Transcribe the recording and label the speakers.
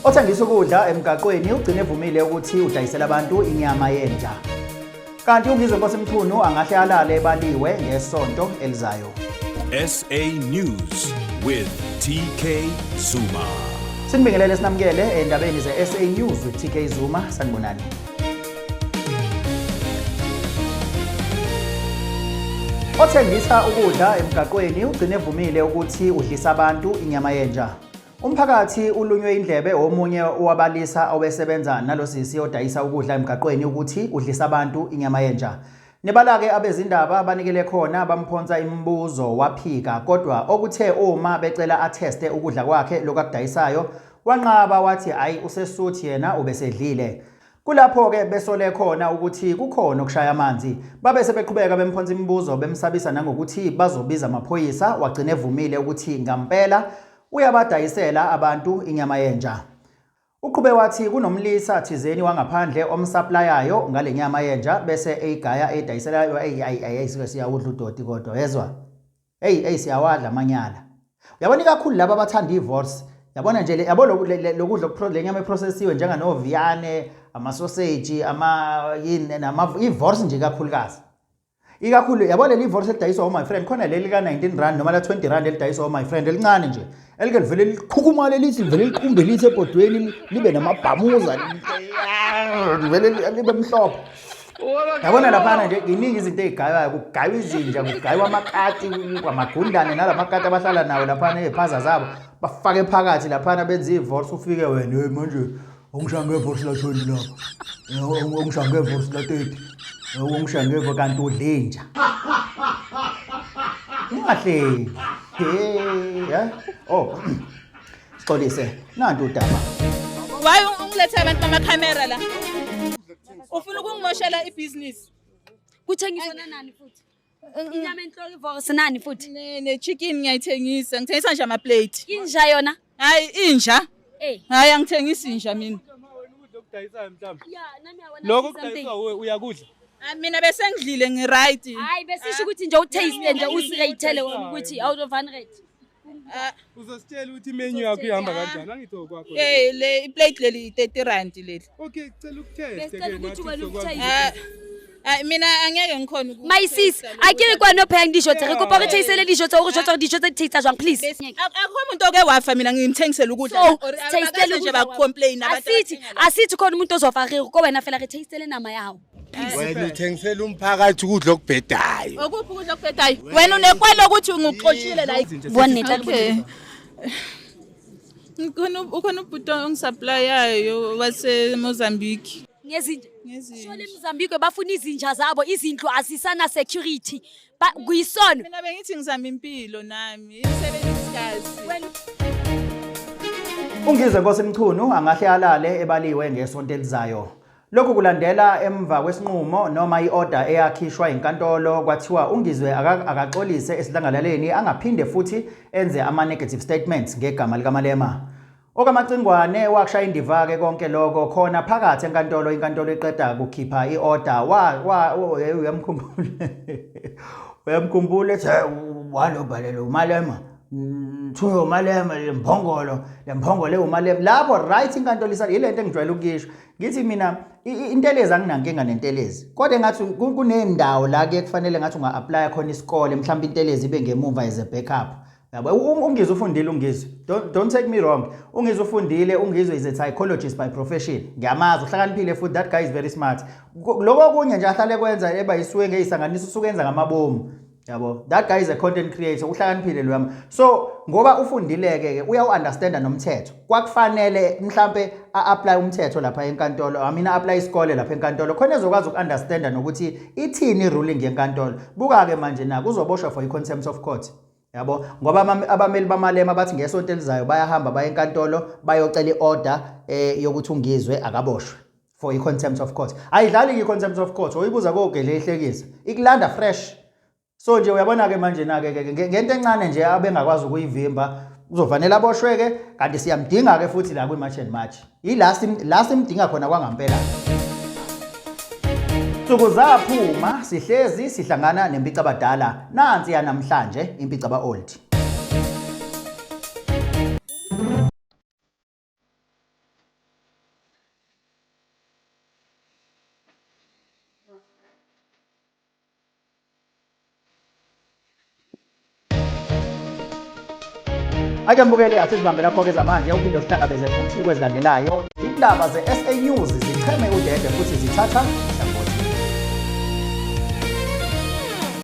Speaker 1: Othengisa ukudla emgaqweni ugcine evumile ukuthi udayisela abantu inyama yenja. Kanti uNgizwe Nkosi angahle alale ebaliwe ngesonto elizayo.
Speaker 2: SA News with TK Zuma.
Speaker 1: Sinibingelele sinamukele endabeni ze-SA News with TK Zuma. Sanibonani. Othengisa ukudla emgaqweni ugcine evumile ukuthi udlisa abantu inyama yenja. Umphakathi ulunywe indlebe omunye owabalisa owesebenza nalosisi odayisa ukudla emgaqweni ukuthi udlisa abantu inyama yenja. Nebala-ke abezindaba banikele khona bamphonsa imibuzo waphika kodwa okuthe uma becela atheste ukudla kwakhe lokakudayisayo wanqaba wathi hayi usesuthi yena ubesedlile. Kulapho-ke besole khona ukuthi kukhona okushaya amanzi. Babe sebeqhubeka bemphonsa imibuzo bemsabisa nangokuthi bazobiza amaphoyisa wagcine evumile ukuthi ngampela uyabadayisela abantu inyama yenja. Uqhube wathi kunomlisa thizeni wangaphandle omsuplayayo ngale nyama yenja bese eyigaya edayiselayo siyawudla udoti kodwa yezwa. Siyawadla amanyala. Uyabona kakhulu laba abathanda ivorce. Yabona nje yabo lokudla le nyama eprocessiwe njenganoviane, amasausage, ivorce nje kakhulukazi. Ikakhulu yabona leli ivorce elidayiswa my friend khona leli ka 19 rand noma la 20 rand elidayiswa my friend elincane nje. Elike livele liqhukumale lithi livele liqumbe lithi ebhodweni libe namabhamuza livele libe mhlophe. Yabona lapha nje iningi izinto ezigaywayo kugaywa izinja kugaywa amakati kwamagundane nalamakati abahlala nawo lapha eziphaza zabo bafake phakathi lapha benza ivorce ufike wena manje ungishange ivorce la 20 lapha ungishange ivorce la 30 ungishange kanti udlenja ungahle Xolise nanti udaba.
Speaker 3: Why ungilethe abantu bamakhamera la? Ufuna ukungimoshela ibusiness.
Speaker 4: Kuthengiswa nani futhi? Inyama enhloko ivorce nani futhi?
Speaker 3: Ne chicken ngiyayithengisa. Ngithengisa nje ama plate.
Speaker 4: Inja yona?
Speaker 3: Hayi inja. Hayi angithengisi inja mina.
Speaker 5: Ukudayisa mhlawumbe.
Speaker 4: Yeah, nami yabona.
Speaker 5: Lokho kudayisa uyakudla.
Speaker 3: Mina bese ngidlile ngiright.
Speaker 4: Hayi besisho ukuthi nje utaste nje usirayithele ukuthi out of 100.
Speaker 5: Uzositshela ukuthi menu yakho ihamba kanjani angitho kwakho.
Speaker 3: Le iplate leli 30 rand leli.
Speaker 5: Okay, cela ukutest
Speaker 4: Besicela ukuthi wena ukutaste.
Speaker 3: Mina angeke ngikhona ukuthi.
Speaker 4: My sis, akere kwa no payang dijo tse re kopa re taste dijo tse o re jotsa dijo tse taste jwang please.
Speaker 3: Akho umuntu oke wafa mina ngimthengisela ukudla.
Speaker 4: Taste
Speaker 3: nje ba complain abantu.
Speaker 4: Asithi khona umuntu ozofa re ko wena fela re taste nama yawo.
Speaker 6: Wena uthengisela umphakathi ukudla okubhedayo.
Speaker 3: Okuphi ukudla okubhedayo? Wena unekwalo ukuthi unguxoshile la.
Speaker 4: Boneta
Speaker 3: Okay. Ukhona ubhuti ongisupplyayo wase Mozambique.
Speaker 4: Ngezinto. Shole Mozambique bafuna izinja zabo izindlu asisana security. Kuyisona.
Speaker 3: Mina bengithi ngizama impilo nami. Imsebenzikazi.
Speaker 1: Ungizwe Nkosi angahle alale ebaliwe ngesonto elizayo. Lokhu kulandela emva kwesinqumo noma iorder eyakhishwa inkantolo kwathiwa Ungizwe akaxolise esidlangalaleni angaphinde futhi enze ama negative statements ngegama likaMalema. Okamacingwane wakushaya indiva ke konke lokho khona phakathi enkantolo inkantolo eqeda ukukhipha iorder uyamkhumbula ethi walobhalelo uMalema Thuyo Malema lemphongolo uMalema lapho right inkantolo ilento engijwayele ukuyisho ngithi mina intelezi anginankinga nentelezi kodwa ngathi kunendawo la ke kufanele ngathi unga-apply khona isikole mhlawumbe intelezi ibe ngemuva as a backup yabo Ungizwe ufundile Ungizwe don't take me wrong Ungizwe ufundile Ungizwe is a psychologist by profession ngiyamazi uhlakaniphile futhi that guy is very smart lokho kunye nje ahlale kwenza eba yisuke ngeyisanganisa usukenza ngamabomu yabo that guy is a content creator uhlakaniphile lo yami so ngoba ufundileke ke uyawu-understanda nomthetho kwakufanele mhlambe a-apply umthetho lapha enkantolo apply isikole lapha enkantolo khona ezokwazi uku-understanda nokuthi ithini i-ruling yenkantolo buka-ke manje naku uzoboshwa for i-contempt of court yabo ngoba abameli baMalema bathi ngesonto elizayo bayahamba baye enkantolo bayocela i-order yokuthi Ungizwe akaboshwe for i-contempt of court ayidlali i-contempt of court oyibuza kogele ehlekisa ikulanda fresh. So nje uyabona ke manje ke ngento encane nje abengakwazi ukuyivimba uzofanele aboshwe ke kanti siyamdinga ke futhi la kwi-match and match last imdinga khona kwangampela. Suku zaphuma sihlezi sihlangana nempica abadala nansi yanamhlanje impica aba-old. Ake mbukele asizibambe lapho-ke zamanje uphinde usihlangabeze futhi kwezilandelayo. Indaba ze-SA News zicheme udede futhi zithatha